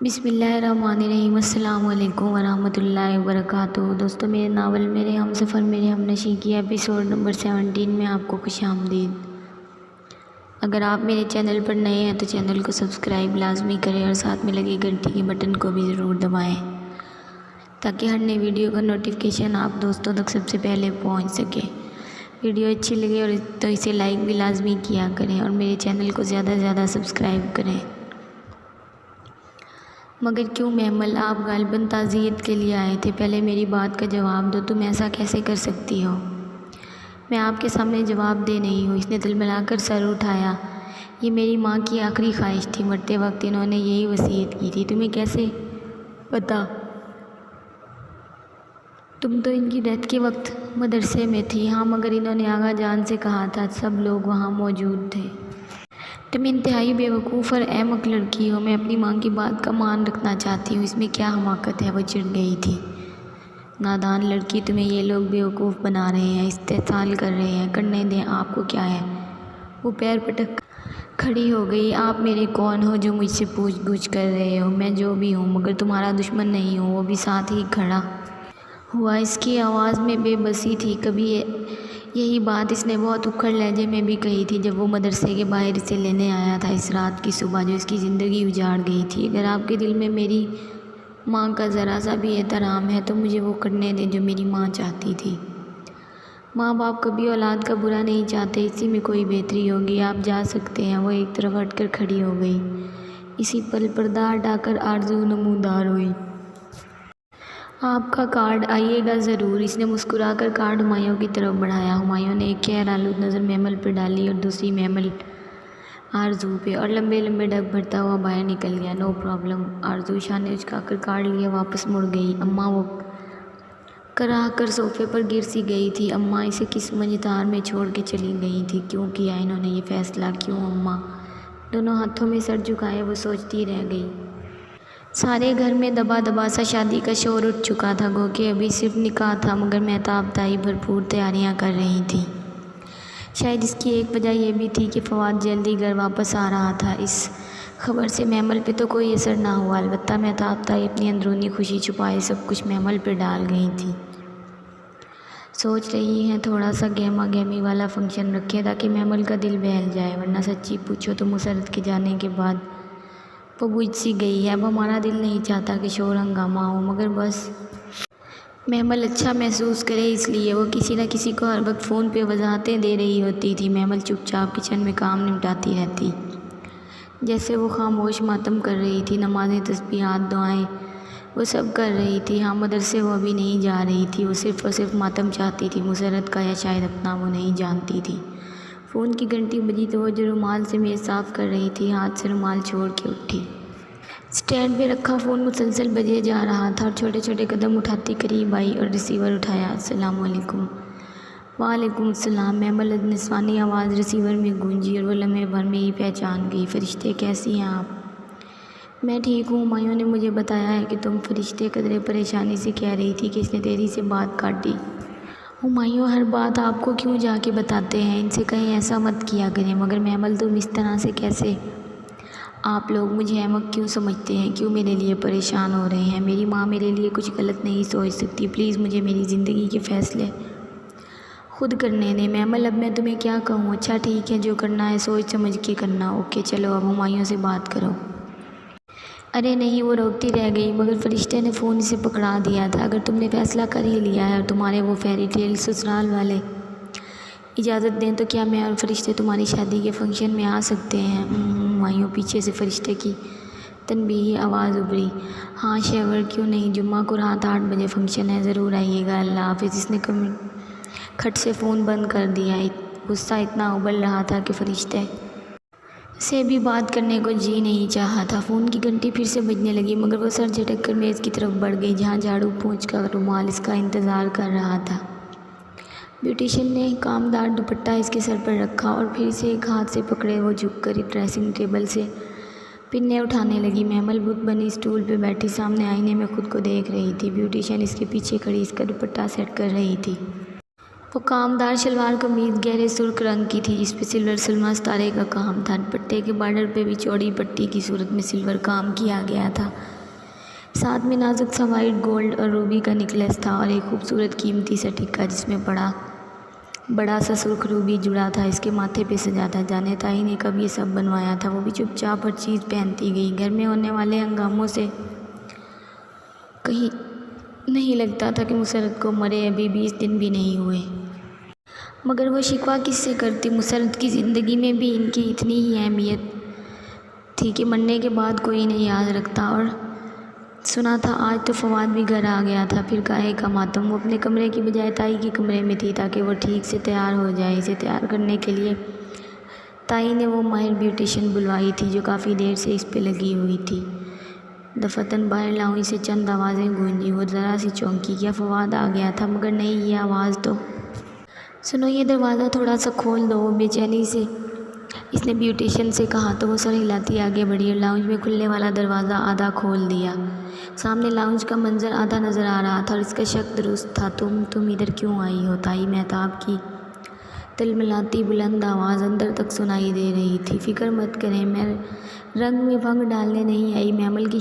بسم اللہ الرحمن الرحیم۔ السلام علیکم ورحمۃ اللہ وبرکاتہ۔ دوستو، میرے ناول میرے ہم سفر میرے ہم نشیں کی ایپیسوڈ نمبر 17 میں آپ کو خوش آمدید۔ اگر آپ میرے چینل پر نئے ہیں تو چینل کو سبسکرائب لازمی کریں اور ساتھ میں لگے گھنٹی کے بٹن کو بھی ضرور دبائیں تاکہ ہر نئی ویڈیو کا نوٹیفیکیشن آپ دوستوں تک سب سے پہلے پہنچ سکے۔ ویڈیو اچھی لگے اور تو اسے لائک بھی لازمی کیا کریں اور میرے چینل کو زیادہ سے زیادہ سبسکرائب کریں۔ مگر کیوں محمل، آپ غالباً تعزیت کے لیے آئے تھے، پہلے میری بات کا جواب دو، تم ایسا کیسے کر سکتی ہو؟ میں آپ کے سامنے جواب دے نہیں ہوں۔ اس نے تلملا کر سر اٹھایا۔ یہ میری ماں کی آخری خواہش تھی، مرتے وقت انہوں نے یہی وصیت کی تھی۔ تمہیں کیسے پتہ؟ تم تو ان کی ڈیتھ کے وقت مدرسے میں تھی۔ ہاں، مگر انہوں نے آغا جان سے کہا تھا، سب لوگ وہاں موجود تھے۔ تم انتہائی بے وقوف اور احمق لڑکی ہو۔ میں اپنی ماں کی بات کا مان رکھنا چاہتی ہوں، اس میں کیا حماقت ہے؟ وہ چڑ گئی تھی۔ نادان لڑکی، تمہیں یہ لوگ بے وقوف بنا رہے ہیں، استحصال کر رہے ہیں۔ کرنے دیں، آپ کو کیا ہے؟ وہ پیر پٹک کھڑی ہو گئی۔ آپ میرے کون ہو جو مجھ سے پوچھ گچھ کر رہے ہو؟ میں جو بھی ہوں مگر تمہارا دشمن نہیں ہوں۔ وہ بھی ساتھ ہی کھڑا ہوا۔ اس کی آواز میں بے بسی تھی۔ کبھی یہی بات اس نے بہت اکھڑ لہجے میں بھی کہی تھی جب وہ مدرسے کے باہر اسے لینے آیا تھا، اس رات کی صبح جو اس کی زندگی اجاڑ گئی تھی۔ اگر آپ کے دل میں میری ماں کا ذرا سا بھی احترام ہے تو مجھے وہ کرنے دیں جو میری ماں چاہتی تھی۔ ماں باپ کبھی اولاد کا برا نہیں چاہتے، اسی میں کوئی بہتری ہوگی۔ آپ جا سکتے ہیں۔ وہ ایک طرف ہٹ کر کھڑی ہو گئی۔ اسی پل پردہ ہٹا کر آرزو نمودار ہوئی۔ آپ کا کارڈ آئیے گا ضرور۔ اس نے مسکرا کر کارڈ ہمایوں کی طرف بڑھایا۔ ہمایوں نے ایک خیر آلود نظر محمل پہ ڈالی اور دوسری محمل آرزو پہ، اور لمبے لمبے ڈگ بھرتا ہوا باہر نکل گیا۔ No problem. آرزو شانے اچکا کر کارڈ لیے واپس مڑ گئی۔ اماں وہ کراہ کر صوفے پر گر سی گئی تھی۔ اماں اسے کس مجتار میں چھوڑ کے چلی گئی تھی؟ کیوں کیا انہوں نے یہ فیصلہ؟ کیوں اماں؟ دونوں ہاتھوں میں سر جھکائے وہ سوچتی رہ گئی۔ سارے گھر میں دبا دبا سا شادی کا شور اٹھ چکا تھا، گو کہ ابھی صرف نکاح تھا، مگر مہتاب تائی بھرپور تیاریاں کر رہی تھی۔ شاید اس کی ایک وجہ یہ بھی تھی کہ فواد جلدی گھر واپس آ رہا تھا۔ اس خبر سے محمل پہ تو کوئی اثر نہ ہوا، البتہ مہتاب تائی اپنی اندرونی خوشی چھپائے سب کچھ محمل پہ ڈال گئی تھی۔ سوچ رہی ہیں تھوڑا سا گہما گہمی والا فنکشن رکھے تاکہ محمل کا دل بہل جائے، ورنہ سچی پوچھو تو مسرت کے جانے کے بعد وہ بجھ سی گئی ہے۔ اب ہمارا دل نہیں چاہتا کہ شور ہنگامہ ہو، مگر بس محمل اچھا محسوس کرے، اس لیے وہ کسی نہ کسی کو ہر وقت فون پہ وضاحتیں دے رہی ہوتی تھی۔ محمل چپ چاپ کچن میں کام نمٹاتی رہتی، جیسے وہ خاموش ماتم کر رہی تھی۔ نمازیں، تسبیحات، دعائیں وہ سب کر رہی تھی۔ ہاں، مدرسے وہ ابھی نہیں جا رہی تھی، وہ صرف اور صرف ماتم چاہتی تھی، مسرت کا یا شاید اپنا، وہ نہیں جانتی تھی۔ فون کی گھنٹی بجی تو وہ جو رومال سے میز صاف کر رہی تھی، ہاتھ سے رومال چھوڑ کے اٹھی۔ اسٹینڈ پہ رکھا فون مسلسل بجے جا رہا تھا اور چھوٹے چھوٹے قدم اٹھاتی قریب آئی اور ریسیور اٹھایا۔ السلام علیکم۔ وعلیکم السلام۔ محمل نسوانی آواز ریسیور میں گونجی اور وہ لمحے بھر میں ہی پہچان گئی۔ فرشتے، کیسی ہیں آپ؟ میں ٹھیک ہوں۔ ہمایوں نے مجھے بتایا ہے کہ تم فرشتے قدرے پریشانی سے کہہ رہی تھی کہ اس نے تیری سے بات کاٹ دی۔ ہمایوں ہر بات آپ کو کیوں جا کے بتاتے ہیں؟ ان سے کہیں ایسا مت کیا کریں۔ مگر محمل تم اس طرح سے کیسے؟ آپ لوگ مجھے احمق کیوں سمجھتے ہیں؟ کیوں میرے لیے پریشان ہو رہے ہیں؟ میری ماں میرے لیے کچھ غلط نہیں سوچ سکتی۔ پلیز مجھے میری زندگی کے فیصلے خود کرنے دیں۔ محمل، اب میں تمہیں کیا کہوں؟ اچھا ٹھیک ہے، جو کرنا ہے سوچ سمجھ کے کرنا۔ اوکے، چلو اب ہمایوں سے بات کرو۔ ارے نہیں، وہ روکتی رہ گئی، مگر فرشتے نے فون اسے پکڑا دیا تھا۔ اگر تم نے فیصلہ کر ہی لیا ہے اور تمہارے وہ فیری ٹیل سسرال والے اجازت دیں تو کیا میں اور فرشتے تمہاری شادی کے فنکشن میں آ سکتے ہیں؟ ہمایوں، پیچھے سے فرشتے کی تنبیہی آواز ابھری۔ ہاں شیور، کیوں نہیں؟ جمعہ کو رات 8 بجے فنکشن ہے، ضرور آئیے گا۔ اللہ حافظ۔ اس نے کھٹ سے فون بند کر دیا۔ غصہ اتنا ابل رہا تھا کہ فرشتے سے بھی بات کرنے کو جی نہیں چاہا تھا۔ فون کی گھنٹی پھر سے بجنے لگی، مگر وہ سر جھٹک کر میز کی طرف بڑھ گئی جہاں جھاڑو پونچھ کا رومال اس کا انتظار کر رہا تھا۔ بیوٹیشین نے کامدار دوپٹہ اس کے سر پر رکھا اور پھر اسے ایک ہاتھ سے پکڑے وہ جھک کر ڈریسنگ ٹیبل سے پنے اٹھانے لگی۔ محمل بت بنی اسٹول پہ بیٹھی سامنے آئینے میں خود کو دیکھ رہی تھی۔ بیوٹیشین اس کے پیچھے کھڑی اس کا دوپٹہ سیٹ کر رہی تھی۔ وہ کامدار شلوار قمیض گہرے سرخ رنگ کی تھی جس پہ سلور سلما ستارے کا کام تھا۔ دوپٹے کے بارڈر پہ بھی چوڑی پٹی کی صورت میں سلور کام کیا گیا تھا۔ ساتھ میں نازک سا وائٹ گولڈ اور روبی کا نیکلیس تھا اور ایک خوبصورت قیمتی سا ٹکا جس میں بڑا سا سرخ روبی جڑا تھا، اس کے ماتھے پہ سجا تھا۔ جانے تائی نے کب یہ سب بنوایا تھا، وہ بھی چپ چاپ ہر چیز پہنتی گئی۔ گھر میں ہونے والے ہنگاموں سے کہیں نہیں لگتا تھا کہ مسرت کو مرے ابھی 20 دن بھی نہیں ہوئے، مگر وہ شکوہ کس سے کرتی؟ مسرت کی زندگی میں بھی ان کی اتنی ہی اہمیت تھی کہ مرنے کے بعد کوئی نہیں یاد رکھتا۔ اور سنا تھا آج تو فواد بھی گھر آ گیا تھا، پھر کاہے کا ماتم؟ وہ اپنے کمرے کی بجائے تائی کے کمرے میں تھی تاکہ وہ ٹھیک سے تیار ہو جائے۔ اسے تیار کرنے کے لیے تائی نے وہ ماہر بیوٹیشین بلوائی تھی جو کافی دیر سے اس پہ لگی ہوئی تھی۔ دفتن باہر لاؤنج سے چند آوازیں گونجی، وہ ذرا سی چونکی، کیا فواد آ گیا تھا؟ مگر نہیں، یہ آواز تو سنو، یہ دروازہ تھوڑا سا کھول دو، وہ بے چینی سے اس نے بیوٹیشین سے کہا تو وہ سر ہلاتی آگے بڑھی اور لاؤنج میں کھلنے والا دروازہ آدھا کھول دیا۔ سامنے لاؤنج کا منظر آدھا نظر آ رہا تھا اور اس کا شک درست تھا۔ تم ادھر کیوں آئی ہو؟ تائی مہتاب کی تلملاتی بلند آواز اندر تک سنائی دے رہی تھی۔ فکر مت کریں، میں رنگ میں بھنگ ڈالنے نہیں آئی، محمل کی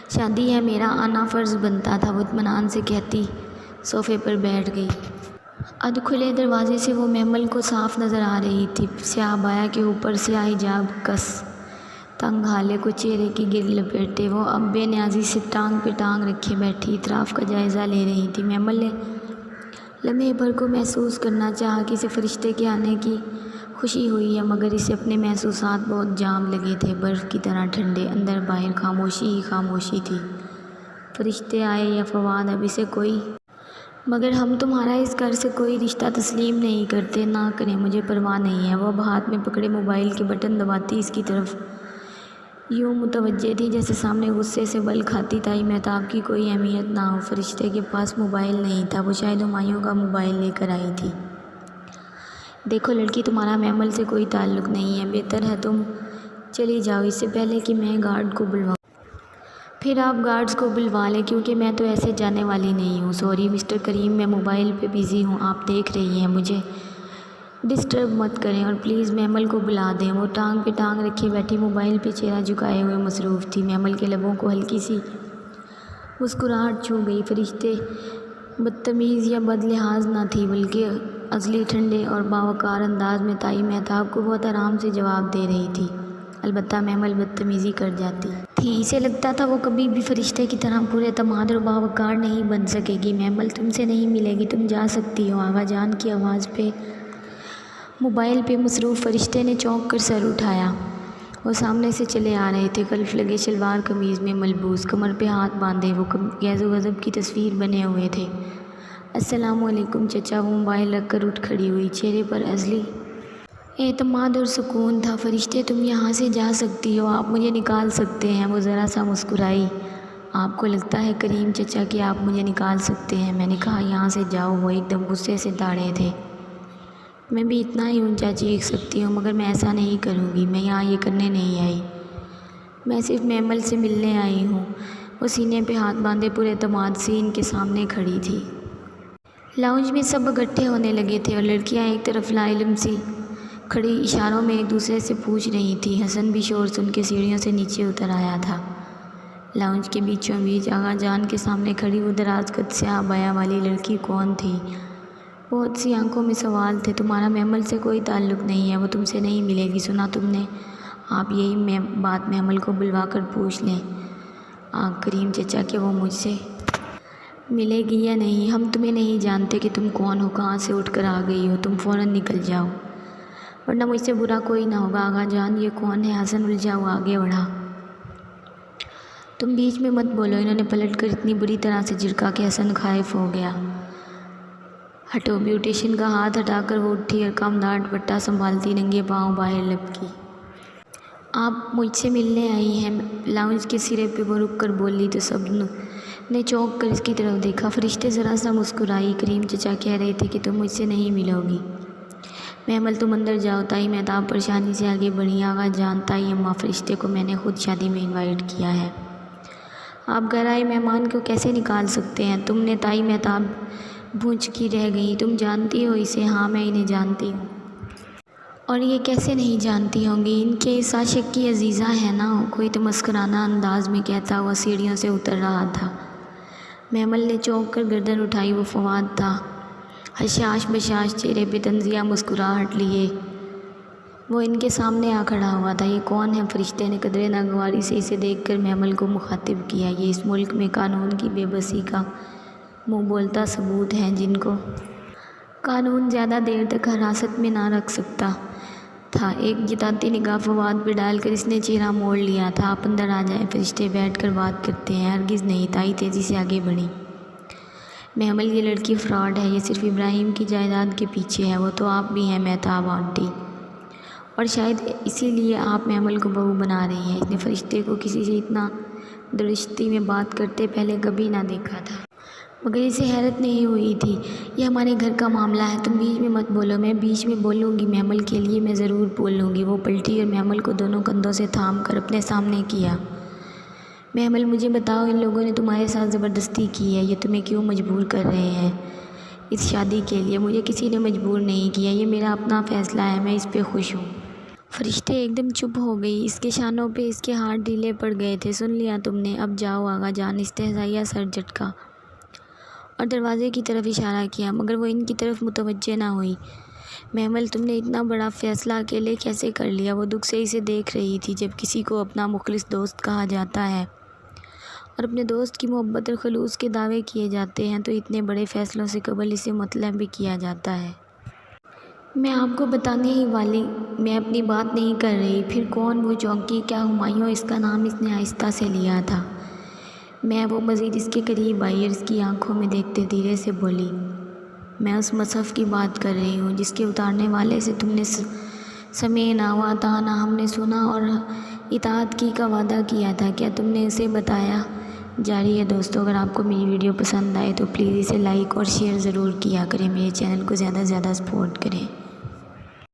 شادی ہے، میرا آنا فرض بنتا تھا، وہ اطمینان سے کہتی صوفے پر بیٹھ گئی۔ ادھ کھلے دروازے سے وہ محمل کو صاف نظر آ رہی تھی، سیاہ بایا کے اوپر سیاہ حجاب کس تنگ حالے کو چہرے کی گرد لپیٹے وہ اب بے نیازی سے ٹانگ پہ ٹانگ رکھے بیٹھی اطراف کا جائزہ لے رہی تھی۔ محمل نے لمحے بھر کو محسوس کرنا چاہا کہ اسے فرشتے کے آنے کی خوشی ہوئی ہے، مگر اسے اپنے محسوسات بہت جام لگے تھے، برف کی طرح ٹھنڈے۔ اندر باہر خاموشی ہی خاموشی تھی۔ فرشتے آئے یا فواد، اب اسے کوئی، مگر ہم تمہارا اس گھر سے کوئی رشتہ تسلیم نہیں کرتے۔ نہ کریں، مجھے پرواہ نہیں ہے۔ وہ اب ہاتھ میں پکڑے موبائل کے بٹن دباتی اس کی طرف یوں متوجہ تھی جیسے سامنے غصے سے بل کھاتی تائی مہتاب کی کوئی اہمیت نہ ہو۔ فرشتے کے پاس موبائل نہیں تھا، وہ شاید ہمایوں کا موبائل لے کر آئی تھی۔ دیکھو لڑکی، تمہارا محمل سے کوئی تعلق نہیں ہے، بہتر ہے تم چلی جاؤ اس سے پہلے کہ میں گارڈ کو بلواؤں۔ پھر آپ گارڈز کو بلوا لیں، کیونکہ میں تو ایسے جانے والی نہیں ہوں۔ سوری مسٹر کریم، میں موبائل پہ بزی ہوں، آپ دیکھ رہی ہیں، مجھے ڈسٹرب مت کریں اور پلیز محمل کو بلا دیں۔ وہ ٹانگ پہ ٹانگ رکھے بیٹھی موبائل پہ چہرہ جھکائے ہوئے مصروف تھی۔ محمل کے لبوں کو ہلکی سی مسکراہٹ چھو گئی۔ فرشتے بدتمیز یا بد لحاظ نہ تھی، بلکہ ازلی ٹھنڈے اور باوقار انداز میں تائی مہتاب کو بہت آرام سے جواب دے رہی تھی۔ البتہ محمل بدتمیزی کر جاتی تھی، اسے لگتا تھا وہ کبھی بھی فرشتے کی طرح پورے اعتماد اور باوقار نہیں بن سکے گی۔ محمل تم سے نہیں ملے گی، تم جا سکتی ہو۔ آغا جان کی آواز پہ موبائل پہ مصروف فرشتے نے چونک کر سر اٹھایا۔ وہ سامنے سے چلے آ رہے تھے، کلف لگے شلوار قمیض میں ملبوس، کمر پہ ہاتھ باندھے، وہ غیظ و غضب کی تصویر بنے ہوئے تھے۔ السلام علیکم چچا۔ وہ موبائل رکھ کر اٹھ کھڑی ہوئی، چہرے پر ازلی اعتماد اور سکون تھا۔ فرشتے تم یہاں سے جا سکتی ہو، آپ مجھے نکال سکتے ہیں۔ وہ ذرا سا مسکرائی۔ آپ کو لگتا ہے کریم چچا کہ آپ مجھے نکال سکتے ہیں؟ میں نے کہا یہاں سے جاؤ۔ وہ ایک دم غصے سے داڑھے تھے۔ میں بھی اتنا ہی اونچا چیخ سکتی ہوں، مگر میں ایسا نہیں کروں گی، میں یہاں یہ کرنے نہیں آئی، میں صرف محمل سے ملنے آئی ہوں۔ وہ سینے پہ ہاتھ باندھے پورے اعتماد سے ان کے سامنے کھڑی تھی۔ لاؤنج میں سب اکٹھے ہونے لگے تھے اور لڑکیاں ایک طرف لا علم سی کھڑی اشاروں میں ایک دوسرے سے پوچھ رہی تھی۔ حسن بھی شور سن کے سیڑھیوں سے نیچے اتر آیا تھا۔ لاؤنج کے بیچوں بیچ آغا جان کے سامنے کھڑی وہ دراز قد سیاہ بایا والی لڑکی کون تھی؟ بہت سی آنکھوں میں سوال تھے۔ تمہارا محمل سے کوئی تعلق نہیں ہے، وہ تم سے نہیں ملے گی، سنا تم نے؟ آپ یہی بات محمل کو بلوا کر پوچھ لیں کریم چچا کہ وہ مجھ سے ملے گی یا نہیں۔ ہم تمہیں نہیں جانتے کہ تم کون ہو، کہاں سے اٹھ کر آ گئی ہو، تم فوراً نکل جاؤ ورنہ مجھ سے برا کوئی نہ ہوگا۔ آغا جان یہ کون ہے؟ حسن الجھا ہوا آگے بڑھا۔ تم بیچ میں مت بولو۔ انہوں نے پلٹ کر اتنی بری طرح سے جھڑکا کہ حسن خائف ہو گیا۔ ہٹو۔ بیوٹیشین کا ہاتھ ہٹا کر وہ اٹھی اور کامدار دوپٹہ سنبھالتی ننگے پاؤں باہر لپکی۔ آپ مجھ سے ملنے آئی ہیں؟ لاؤنج کے سرے پہ وہ رک کر بولی تو سب نے چونک کر اس کی طرف دیکھا۔ فرشتے ذرا سا مسکرائی۔ کریم چچا کہہ رہے تھے کہ تم مجھ سے نہیں ملو گی۔ محمل تم اندر جاؤ۔ تائی مہتاب پریشانی سے آگے بڑھی۔ آغا جان، تائی اماں، فرشتے کو میں نے خود شادی میں انوائٹ کیا ہے، آپ گھر آئے مہمان کو کیسے نکال سکتے ہیں؟ تم نے؟ تائی مہتاب بھونچکی رہ گئی۔ تم جانتی ہو اسے؟ ہاں میں انہیں جانتی ہوں۔ اور یہ کیسے نہیں جانتی ہوں گی، ان کے اس عاشق کی عزیزہ ہے نا، کوئی تو مسکرانہ انداز میں کہتا ہوا سیڑھیوں سے اتر رہا تھا۔ محمل نے چونک کر گردن اٹھائی، وہ فواد تھا، حشاش بشاش چہرے پہ طنزیہ مسکراہٹ لیے وہ ان کے سامنے آ کھڑا ہوا تھا۔ یہ کون ہے؟ فرشتے نے قدرے ناگواری سے اسے دیکھ کر محمل کو مخاطب کیا۔ یہ اس ملک میں قانون کی بے بسی کا منہ بولتا ثبوت ہیں، جن کو قانون زیادہ دیر تک حراست میں نہ رکھ سکتا تھا۔ ایک جتاتی نگاہ فواد پہ ڈال کر اس نے چہرہ موڑ لیا تھا۔ آپ اندر آ جائیں، فرشتے بیٹھ کر بات کرتے ہیں۔ ہرگز نہیں، تائی تیزی سے آگے بڑھی۔ محمل، یہ لڑکی فراڈ ہے، یہ صرف ابراہیم کی جائیداد کے پیچھے ہے۔ وہ تو آپ بھی ہیں مہتاب آنٹی، اور شاید اسی لیے آپ محمل کو بہو بنا رہی ہیں۔ اس نے فرشتے کو کسی سے اتنا درستی میں بات کرتے پہلے کبھی نہ دیکھا تھا، مگر اسے حیرت نہیں ہوئی تھی۔ یہ ہمارے گھر کا معاملہ ہے، تم بیچ میں مت بولو۔ میں بیچ میں بولوں گی؟ محمل کے لیے میں ضرور بولوں گی۔ وہ پلٹی اور محمل کو دونوں کندھوں سے تھام کر اپنے سامنے کیا۔ محمل، مجھے بتاؤ، ان لوگوں نے تمہارے ساتھ زبردستی کی ہے، یہ تمہیں کیوں مجبور کر رہے ہیں اس شادی کے لیے؟ مجھے کسی نے مجبور نہیں کیا، یہ میرا اپنا فیصلہ ہے، میں اس پہ خوش ہوں۔ فرشتے ایک دم چپ ہو گئی، اس کے شانوں پہ اس کے ہاتھ ڈھیلے پڑ گئے تھے۔ سن لیا تم نے، اب جاؤ آغا جان۔ استہزائیہ سر جھٹکا اور دروازے کی طرف اشارہ کیا، مگر وہ ان کی طرف متوجہ نہ ہوئی۔ محمل، تم نے اتنا بڑا فیصلہ اکیلے کیسے کر لیا؟ وہ دکھ سے اسے دیکھ رہی تھی۔ جب کسی کو اپنا مخلص دوست کہا جاتا ہے اور اپنے دوست کی محبت اور خلوص کے دعوے کیے جاتے ہیں تو اتنے بڑے فیصلوں سے قبل اسے مطلع بھی کیا جاتا ہے۔ میں آپ کو بتانے ہی والی، میں اپنی بات نہیں کر رہی۔ پھر کون وہ چونکی؟ کیا ہمایوں اس کا نام؟ اس نے آہستہ سے لیا تھا۔ میں وہ مزید اس کے قریب آئی اور اس کی آنکھوں میں دیکھتے دھیرے سے بولی، میں اس مصحف کی بات کر رہی ہوں جس کے اتارنے والے سے تم نے سمعنا و اطعنا، ہم نے سنا اور اطاعت کی کا وعدہ کیا تھا، کیا تم نے اسے بتایا؟ جاری ہے دوستو، اگر آپ کو میری ویڈیو پسند آئے تو پلیز اسے لائک اور شیئر ضرور کیا کریں، میرے چینل کو زیادہ سے زیادہ سپورٹ کریں۔